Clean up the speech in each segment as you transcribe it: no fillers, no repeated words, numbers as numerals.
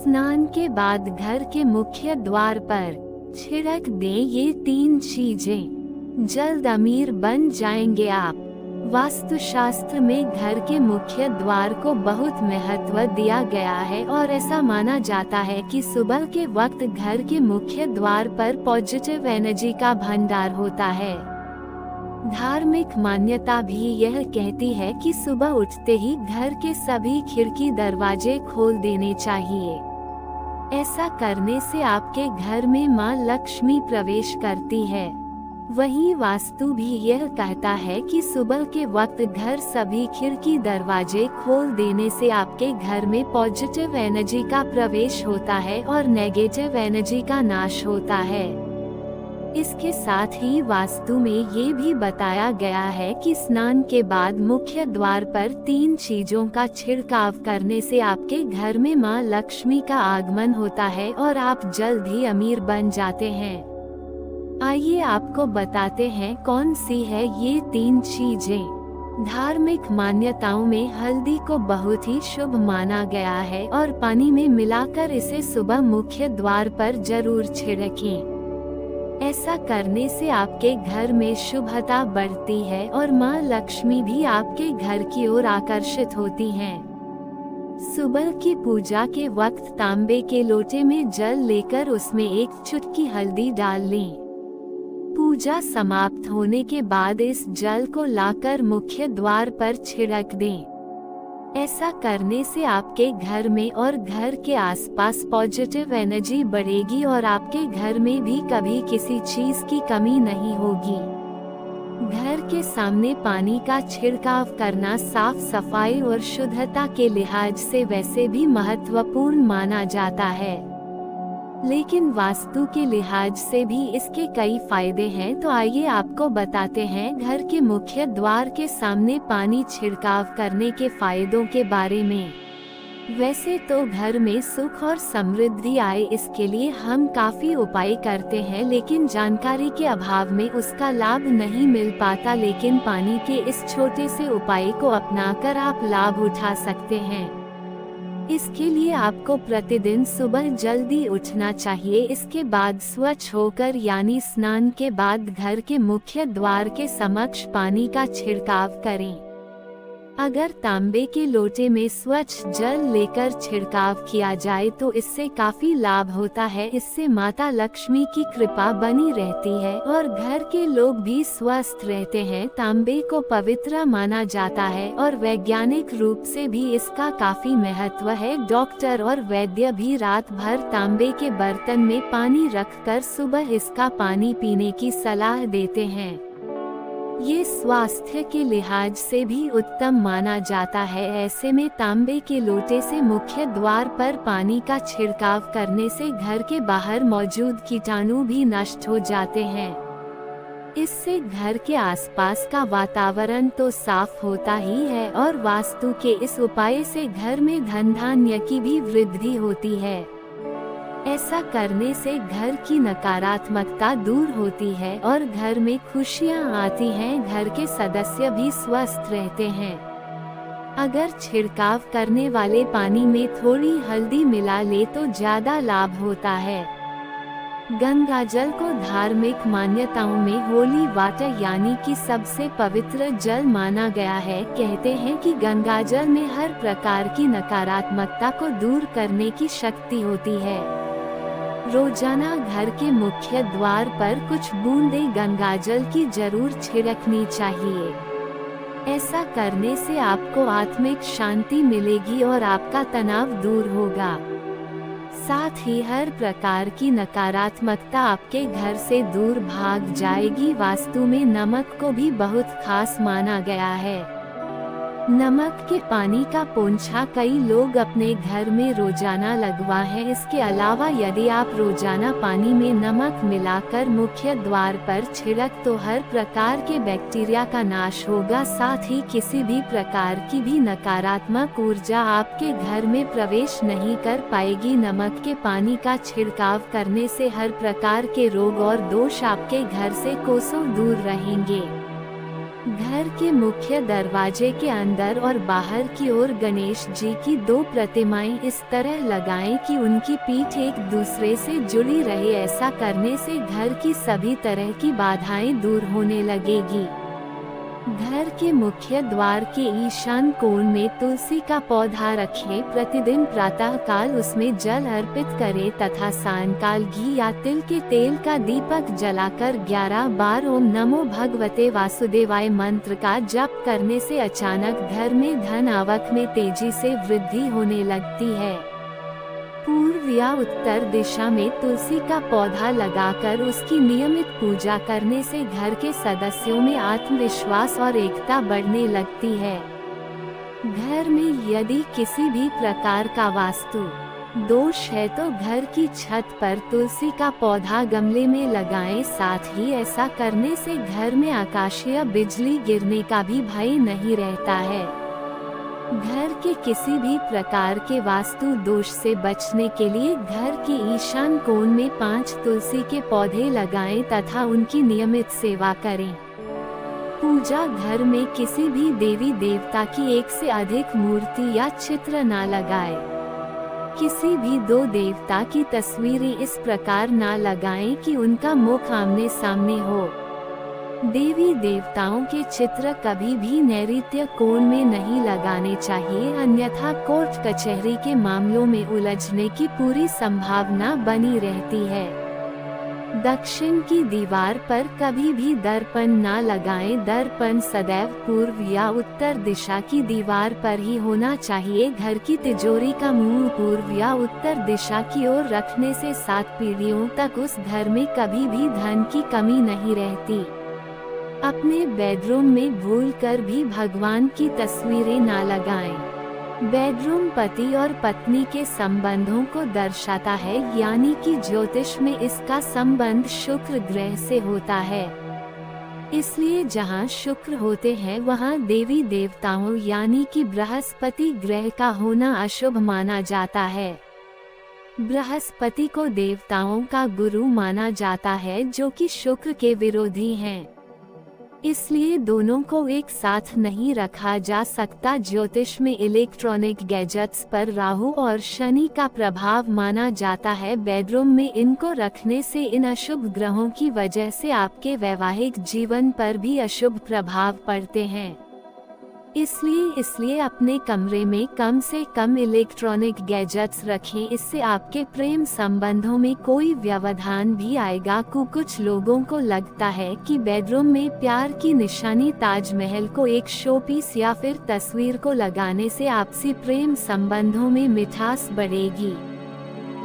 स्नान के बाद घर के मुख्य द्वार पर छिड़क दें ये 3 चीजें, जल्द अमीर बन जाएंगे आप। वास्तुशास्त्र में घर के मुख्य द्वार को बहुत महत्व दिया गया है और ऐसा माना जाता है कि सुबह के वक्त घर के मुख्य द्वार पर पॉजिटिव एनर्जी का भंडार होता है। धार्मिक मान्यता भी यह कहती है कि सुबह उठते ही घर के सभी खिड़की दरवाजे खोल देने चाहिए। ऐसा करने से आपके घर में मां लक्ष्मी प्रवेश करती है। वहीं वास्तु भी यह कहता है कि सुबह के वक्त घर सभी खिड़की दरवाजे खोल देने से आपके घर में पॉजिटिव एनर्जी का प्रवेश होता है और नेगेटिव एनर्जी का नाश होता है। इसके साथ ही वास्तु में ये भी बताया गया है कि स्नान के बाद मुख्य द्वार पर 3 चीजों का छिड़काव करने से आपके घर में मां लक्ष्मी का आगमन होता है और आप जल्द ही अमीर बन जाते हैं। आइए आपको बताते हैं कौन सी है ये 3 चीजें। धार्मिक मान्यताओं में हल्दी को बहुत ही शुभ माना गया है और पानी में मिलाकर इसे सुबह मुख्य द्वार पर जरूर छिड़कें। ऐसा करने से आपके घर में शुभता बढ़ती है और मां लक्ष्मी भी आपके घर की ओर आकर्षित होती हैं। सुबह की पूजा के वक्त तांबे के लोटे में जल लेकर उसमें 1 चुटकी हल्दी डाल लें। पूजा समाप्त होने के बाद इस जल को लाकर मुख्य द्वार पर छिड़क दें। ऐसा करने से आपके घर में और घर के आसपास पॉजिटिव एनर्जी बढ़ेगी और आपके घर में भी कभी किसी चीज की कमी नहीं होगी। घर के सामने पानी का छिड़काव करना साफ सफाई और शुद्धता के लिहाज से वैसे भी महत्वपूर्ण माना जाता है, लेकिन वास्तु के लिहाज से भी इसके कई फायदे हैं। तो आइए आपको बताते हैं घर के मुख्य द्वार के सामने पानी छिड़काव करने के फायदों के बारे में। वैसे तो घर में सुख और समृद्धि आए इसके लिए हम काफी उपाय करते हैं, लेकिन जानकारी के अभाव में उसका लाभ नहीं मिल पाता। लेकिन पानी के इस छोटे से उपाय को अपनाकर आप लाभ उठा सकते हैं। इसके लिए आपको प्रतिदिन सुबह जल्दी उठना चाहिए। इसके बाद स्वच्छ होकर यानी स्नान के बाद घर के मुख्य द्वार के समक्ष पानी का छिड़काव करें। अगर तांबे के लोटे में स्वच्छ जल लेकर छिड़काव किया जाए तो इससे काफी लाभ होता है। इससे माता लक्ष्मी की कृपा बनी रहती है और घर के लोग भी स्वस्थ रहते हैं। तांबे को पवित्र माना जाता है और वैज्ञानिक रूप से भी इसका काफी महत्व है। डॉक्टर और वैद्य भी रात भर तांबे के बर्तन में पानी रखकर सुबह इसका पानी पीने की सलाह देते हैं। ये स्वास्थ्य के लिहाज से भी उत्तम माना जाता है। ऐसे में तांबे के लोटे से मुख्य द्वार पर पानी का छिड़काव करने से घर के बाहर मौजूद कीटाणु भी नष्ट हो जाते हैं। इससे घर के आसपास का वातावरण तो साफ होता ही है और वास्तु के इस उपाय से घर में धन धान्य की भी वृद्धि होती है। ऐसा करने से घर की नकारात्मकता दूर होती है और घर में खुशियां आती हैं। घर के सदस्य भी स्वस्थ रहते हैं। अगर छिड़काव करने वाले पानी में थोड़ी हल्दी मिला ले तो ज्यादा लाभ होता है। गंगाजल को धार्मिक मान्यताओं में होली वाटर यानी कि सबसे पवित्र जल माना गया है। कहते हैं कि गंगाजल में हर प्रकार की नकारात्मकता को दूर करने की शक्ति होती है। रोजाना घर के मुख्य द्वार पर कुछ बूंदें गंगाजल की जरूर छिड़कनी चाहिए। ऐसा करने से आपको आत्मिक शांति मिलेगी और आपका तनाव दूर होगा। साथ ही हर प्रकार की नकारात्मकता आपके घर से दूर भाग जाएगी। वास्तु में नमक को भी बहुत खास माना गया है। नमक के पानी का पोंछा कई लोग अपने घर में रोजाना लगवा है। इसके अलावा यदि आप रोजाना पानी में नमक मिलाकर मुख्य द्वार पर छिड़क तो हर प्रकार के बैक्टीरिया का नाश होगा। साथ ही किसी भी प्रकार की भी नकारात्मक ऊर्जा आपके घर में प्रवेश नहीं कर पाएगी। नमक के पानी का छिड़काव करने से हर प्रकार के रोग और दोष आपके घर से कोसों दूर रहेंगे। घर के मुख्य दरवाजे के अंदर और बाहर की ओर गणेश जी की 2 प्रतिमाएं इस तरह लगाएं कि उनकी पीठ एक दूसरे से जुड़ी रहे। ऐसा करने से घर की सभी तरह की बाधाएं दूर होने लगेगी। घर के मुख्य द्वार के ईशान कोण में तुलसी का पौधा रखें। प्रतिदिन प्रातः काल उसमें जल अर्पित करें तथा सायंकाल घी या तिल के तेल का दीपक जलाकर 11 बार ओम नमो भगवते वासुदेवाय मंत्र का जप करने से अचानक घर में धन आवक में तेजी से वृद्धि होने लगती है। पूर्व या उत्तर दिशा में तुलसी का पौधा लगाकर उसकी नियमित पूजा करने से घर के सदस्यों में आत्मविश्वास और एकता बढ़ने लगती है। घर में यदि किसी भी प्रकार का वास्तु दोष है तो घर की छत पर तुलसी का पौधा गमले में लगाएं। साथ ही ऐसा करने से घर में आकाशीय बिजली गिरने का भी भय नहीं रहता है। घर के किसी भी प्रकार के वास्तु दोष से बचने के लिए घर के ईशान कोण में 5 तुलसी के पौधे लगाएं तथा उनकी नियमित सेवा करें। पूजा घर में किसी भी देवी देवता की 1 से अधिक मूर्ति या चित्र न लगाएं। किसी भी 2 देवता की तस्वीरें इस प्रकार न लगाएं कि उनका मुख आमने सामने हो। देवी देवताओं के चित्र कभी भी नैऋत्य कोण में नहीं लगाने चाहिए, अन्यथा कोर्ट कचहरी के मामलों में उलझने की पूरी संभावना बनी रहती है। दक्षिण की दीवार पर कभी भी दर्पण न लगाएं। दर्पण सदैव पूर्व या उत्तर दिशा की दीवार पर ही होना चाहिए। घर की तिजोरी का मुंह पूर्व या उत्तर दिशा की ओर रखने से 7 पीढ़ियों तक उस घर में कभी भी धन की कमी नहीं रहती। अपने बेडरूम में भूलकर भी भगवान की तस्वीरें न लगाएं। बेडरूम पति और पत्नी के संबंधों को दर्शाता है, यानी कि ज्योतिष में इसका संबंध शुक्र ग्रह से होता है। इसलिए जहां शुक्र होते हैं वहां देवी देवताओं यानी कि बृहस्पति ग्रह का होना अशुभ माना जाता है। बृहस्पति को देवताओं का गुरु माना जाता है, जो कि शुक्र के विरोधी हैं। इसलिए दोनों को एक साथ नहीं रखा जा सकता। ज्योतिष में इलेक्ट्रॉनिक गैजेट्स पर राहु और शनि का प्रभाव माना जाता है। बेडरूम में इनको रखने से इन अशुभ ग्रहों की वजह से आपके वैवाहिक जीवन पर भी अशुभ प्रभाव पड़ते हैं। इसलिए अपने कमरे में कम से कम इलेक्ट्रॉनिक गैजेट्स रखें। इससे आपके प्रेम संबंधों में कोई व्यवधान भी आएगा। कुछ लोगों को लगता है कि बेडरूम में प्यार की निशानी ताजमहल को एक शो पीस या फिर तस्वीर को लगाने से आपसी प्रेम संबंधों में मिठास बढ़ेगी,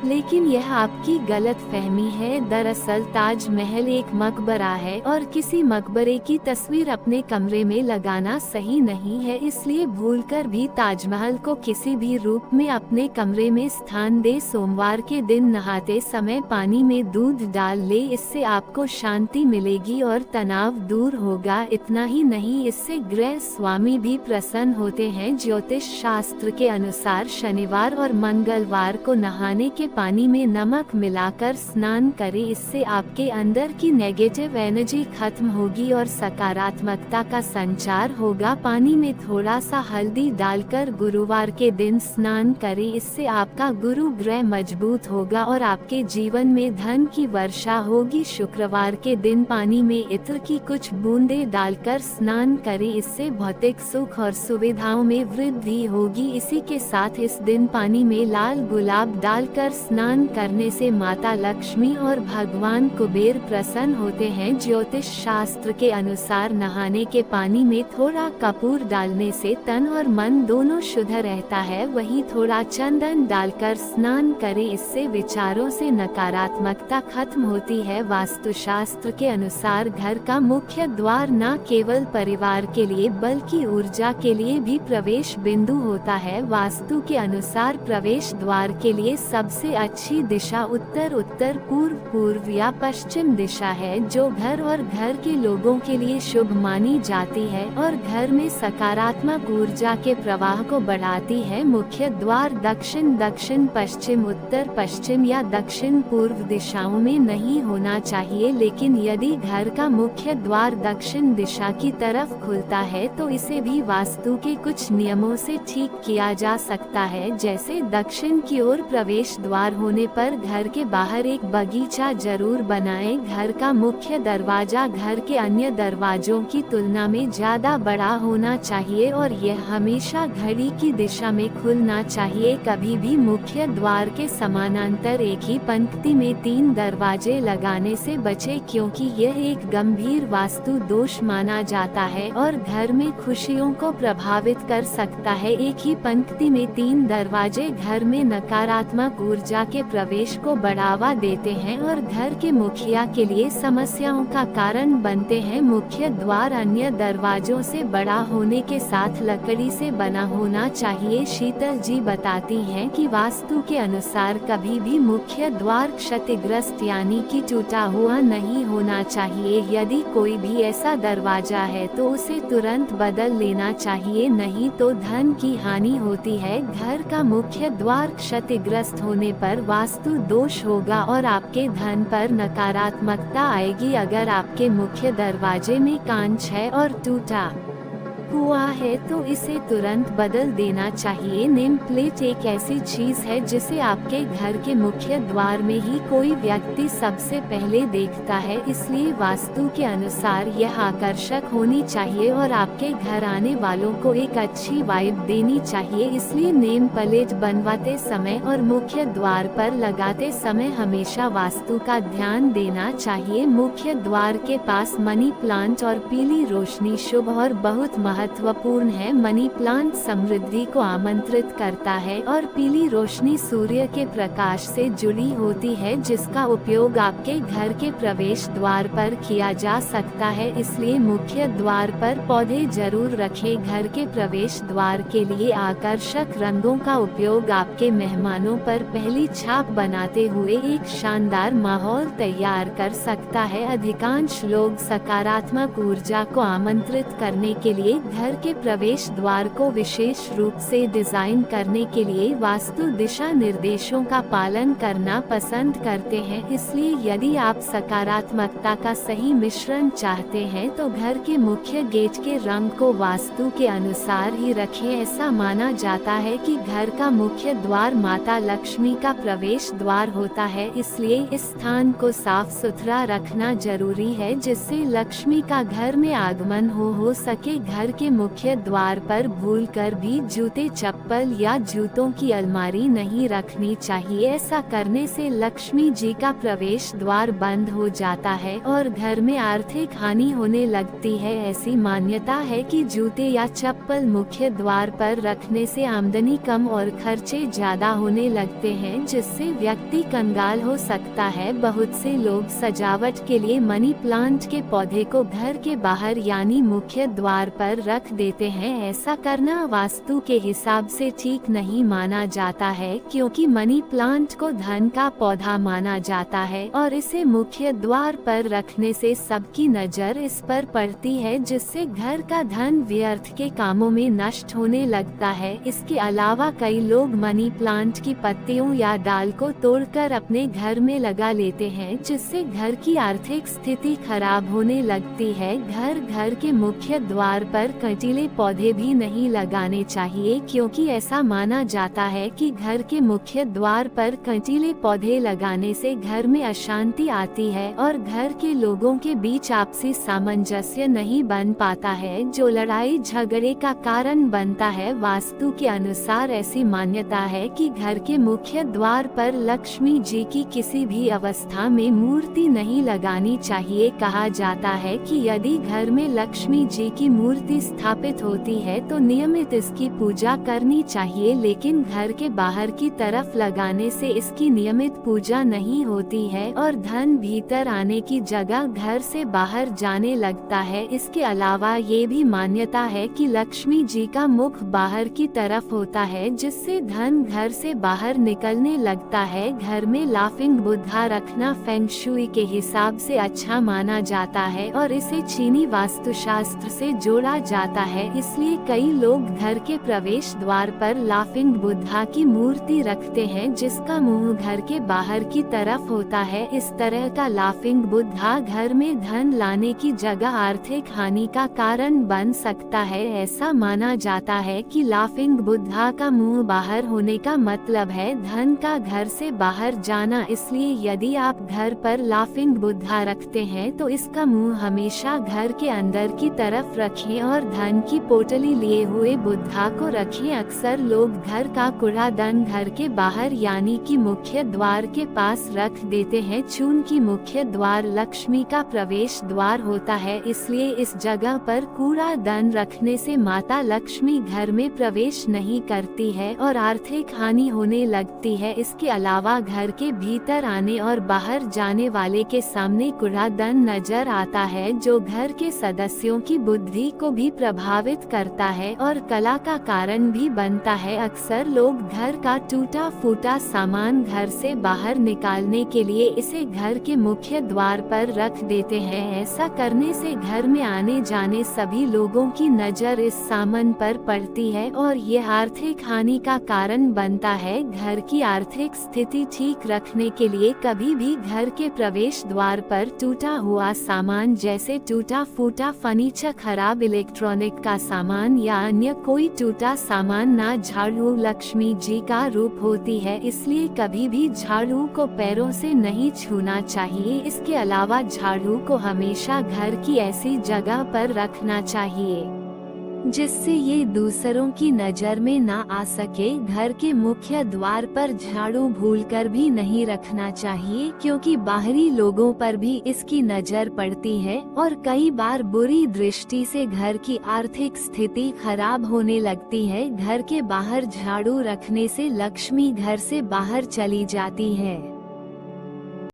लेकिन यह आपकी गलत फहमी है। दरअसल ताजमहल एक मकबरा है और किसी मकबरे की तस्वीर अपने कमरे में लगाना सही नहीं है। इसलिए भूलकर भी ताजमहल को किसी भी रूप में अपने कमरे में स्थान दे। सोमवार के दिन नहाते समय पानी में दूध डाल ले, इससे आपको शांति मिलेगी और तनाव दूर होगा। इतना ही नहीं, इससे ग्रह स्वामी भी प्रसन्न होते हैं। ज्योतिष शास्त्र के अनुसार शनिवार और मंगलवार को नहाने के पानी में नमक मिलाकर स्नान करें। इससे आपके अंदर की नेगेटिव एनर्जी खत्म होगी और सकारात्मकता का संचार होगा। पानी में थोड़ा सा हल्दी डालकर गुरुवार के दिन स्नान करें। इससे आपका गुरु ग्रह मजबूत होगा और आपके जीवन में धन की वर्षा होगी। शुक्रवार के दिन पानी में इत्र की कुछ बूंदें डालकर स्नान करें। इससे भौतिक सुख और सुविधाओं में वृद्धि होगी। इसी के साथ इस दिन पानी में लाल गुलाब डालकर स्नान करने से माता लक्ष्मी और भगवान कुबेर प्रसन्न होते हैं। ज्योतिष शास्त्र के अनुसार नहाने के पानी में थोड़ा कपूर डालने से तन और मन दोनों शुद्ध रहता है। वहीं थोड़ा चंदन डालकर स्नान करें, इससे विचारों से नकारात्मकता खत्म होती है। वास्तुशास्त्र के अनुसार घर का मुख्य द्वार न केवल परिवार के लिए बल्कि ऊर्जा के लिए भी प्रवेश बिंदु होता है। वास्तु के अनुसार प्रवेश द्वार के लिए सबसे सबसे अच्छी दिशा उत्तर, उत्तर पूर्व, पूर्व या पश्चिम दिशा है, जो घर और घर के लोगों के लिए शुभ मानी जाती है और घर में सकारात्मक ऊर्जा के प्रवाह को बढ़ाती है। मुख्य द्वार दक्षिण, दक्षिण पश्चिम, उत्तर पश्चिम या दक्षिण पूर्व दिशाओं में नहीं होना चाहिए, लेकिन यदि घर का मुख्य द्वार दक्षिण दिशा की तरफ खुलता है तो इसे भी वास्तु के कुछ नियमों से ठीक किया जा सकता है। जैसे दक्षिण की ओर प्रवेश द्वार होने पर घर के बाहर एक बगीचा जरूर बनाएं। घर का मुख्य दरवाजा घर के अन्य दरवाजों की तुलना में ज्यादा बड़ा होना चाहिए और यह हमेशा घड़ी की दिशा में खुलना चाहिए। कभी भी मुख्य द्वार के समानांतर एक ही पंक्ति में 3 दरवाजे लगाने से बचें, क्योंकि यह एक गंभीर वास्तु दोष माना जाता है और घर में खुशियों को प्रभावित कर सकता है। एक ही पंक्ति में 3 दरवाजे घर में नकारात्मक ऊर्जा के प्रवेश को बढ़ावा देते हैं और घर के मुखिया के लिए समस्याओं का कारण बनते हैं। मुख्य द्वार अन्य दरवाजों से बड़ा होने के साथ लकड़ी से बना होना चाहिए। शीतल जी बताती हैं कि वास्तु के अनुसार कभी भी मुख्य द्वार क्षतिग्रस्त यानी कि टूटा हुआ नहीं होना चाहिए। यदि कोई भी ऐसा दरवाजा है तो उसे तुरंत बदल लेना चाहिए, नहीं तो धन की हानि होती है। घर का मुख्य द्वार क्षतिग्रस्त होने पर वास्तु दोष होगा और आपके धन पर नकारात्मकता आएगी। अगर आपके मुख्य दरवाजे में कांच है और टूटा हुआ है तो इसे तुरंत बदल देना चाहिए। नेम प्लेट एक ऐसी चीज है जिसे आपके घर के मुख्य द्वार में ही कोई व्यक्ति सबसे पहले देखता है, इसलिए वास्तु के अनुसार यह आकर्षक होनी चाहिए और आपके घर आने वालों को एक अच्छी वाइब देनी चाहिए। इसलिए नेम प्लेट बनवाते समय और मुख्य द्वार पर लगाते समय हमेशा वास्तु का ध्यान देना चाहिए। मुख्य द्वार के पास मनी प्लांट और पीली रोशनी शुभ और बहुत महत्वपूर्ण है। मनी प्लांट समृद्धि को आमंत्रित करता है और पीली रोशनी सूर्य के प्रकाश से जुड़ी होती है, जिसका उपयोग आपके घर के प्रवेश द्वार पर किया जा सकता है। इसलिए मुख्य द्वार पर पौधे जरूर रखें। घर के प्रवेश द्वार के लिए आकर्षक रंगों का उपयोग आपके मेहमानों पर पहली छाप बनाते हुए एक शानदार माहौल तैयार कर सकता है। अधिकांश लोग सकारात्मक ऊर्जा को आमंत्रित करने के लिए घर के प्रवेश द्वार को विशेष रूप से डिजाइन करने के लिए वास्तु दिशा निर्देशों का पालन करना पसंद करते हैं। इसलिए यदि आप सकारात्मकता का सही मिश्रण चाहते हैं तो घर के मुख्य गेट के रंग को वास्तु के अनुसार ही रखें। ऐसा माना जाता है कि घर का मुख्य द्वार माता लक्ष्मी का प्रवेश द्वार होता है, इसलिए इस स्थान को साफ सुथरा रखना जरूरी है जिससे लक्ष्मी का घर में आगमन हो सके। घर के मुख्य द्वार पर भूलकर भी जूते, चप्पल या जूतों की अलमारी नहीं रखनी चाहिए। ऐसा करने से लक्ष्मी जी का प्रवेश द्वार बंद हो जाता है और घर में आर्थिक हानि होने लगती है। ऐसी मान्यता है कि जूते या चप्पल मुख्य द्वार पर रखने से आमदनी कम और खर्चे ज्यादा होने लगते हैं, जिससे व्यक्ति कंगाल हो सकता है। बहुत से लोग सजावट के लिए मनी प्लांट के पौधे को घर के बाहर यानी मुख्य द्वार पर रख देते हैं। ऐसा करना वास्तु के हिसाब से ठीक नहीं माना जाता है, क्योंकि मनी प्लांट को धन का पौधा माना जाता है और इसे मुख्य द्वार पर रखने से सबकी नजर इस पर पड़ती है, जिससे घर का धन व्यर्थ के कामों में नष्ट होने लगता है। इसके अलावा कई लोग मनी प्लांट की पत्तियों या डाल को तोड़कर अपने घर में लगा लेते हैं, जिससे घर की आर्थिक स्थिति खराब होने लगती है। घर के मुख्य द्वार पर कंटीले पौधे भी नहीं लगाने चाहिए, क्योंकि ऐसा माना जाता है कि घर के मुख्य द्वार पर कंटीले पौधे लगाने से घर में अशांति आती है और घर के लोगों के बीच आपसी सामंजस्य नहीं बन पाता है, जो लड़ाई झगड़े का कारण बनता है। वास्तु के अनुसार ऐसी मान्यता है कि घर के मुख्य द्वार पर लक्ष्मी जी की किसी भी अवस्था में मूर्ति नहीं लगानी चाहिए। कहा जाता है कि यदि घर में लक्ष्मी जी की मूर्ति स्थापित होती है तो नियमित इसकी पूजा करनी चाहिए, लेकिन घर के बाहर की तरफ लगाने से इसकी नियमित पूजा नहीं होती है और धन भीतर आने की जगह घर से बाहर जाने लगता है। इसके अलावा ये भी मान्यता है कि लक्ष्मी जी का मुख बाहर की तरफ होता है, जिससे धन घर से बाहर निकलने लगता है। घर में लाफिंग बुद्धा रखना फेंग शुई के हिसाब से अच्छा माना जाता है और इसे चीनी वास्तुशास्त्र से जोड़ा जाता है। इसलिए कई लोग घर के प्रवेश द्वार पर लाफिंग बुद्धा की मूर्ति रखते हैं, जिसका मुंह घर के बाहर की तरफ होता है। इस तरह का लाफिंग बुद्धा घर में धन लाने की जगह आर्थिक हानि का कारण बन सकता है। ऐसा माना जाता है कि लाफिंग बुद्धा का मुंह बाहर होने का मतलब है धन का घर से बाहर जाना। इसलिए यदि आप घर पर लाफिंग बुद्धा रखते हैं तो इसका मुंह हमेशा घर के अंदर की तरफ रखें और धन की पोटली लिए हुए बुद्धा को रखें। अक्सर लोग घर का कूड़ादान घर के बाहर यानी कि मुख्य द्वार के पास रख देते हैं। चूंकि मुख्य द्वार लक्ष्मी का प्रवेश द्वार होता है, इसलिए इस जगह पर कूड़ादान रखने से माता लक्ष्मी घर में प्रवेश नहीं करती है और आर्थिक हानि होने लगती है। इसके अलावा घर के भीतर आने और बाहर जाने वाले के सामने कूड़ादान नजर आता है, जो घर के सदस्यों की बुद्धि को भी प्रभावित करता है और कला का कारण भी बनता है। अक्सर लोग घर का टूटा फूटा सामान घर से बाहर निकालने के लिए इसे घर के मुख्य द्वार पर रख देते हैं। ऐसा करने से घर में आने जाने सभी लोगों की नजर इस सामान पर पड़ती है और ये आर्थिक हानि का कारण बनता है। घर की आर्थिक स्थिति ठीक रखने के लिए कभी भी घर के प्रवेश द्वार पर टूटा हुआ सामान जैसे टूटा फूटा फर्नीचर, खराब इलेक्ट्रॉनिक का सामान या अन्य कोई टूटा सामान ना। झाड़ू लक्ष्मी जी का रूप होती है, इसलिए कभी भी झाड़ू को पैरों से नहीं छूना चाहिए। इसके अलावा झाड़ू को हमेशा घर की ऐसी जगह पर रखना चाहिए जिससे ये दूसरों की नजर में ना आ सके। घर के मुख्य द्वार पर झाड़ू भूलकर भी नहीं रखना चाहिए, क्योंकि बाहरी लोगों पर भी इसकी नजर पड़ती है और कई बार बुरी दृष्टि से घर की आर्थिक स्थिति खराब होने लगती है। घर के बाहर झाड़ू रखने से लक्ष्मी घर से बाहर चली जाती है।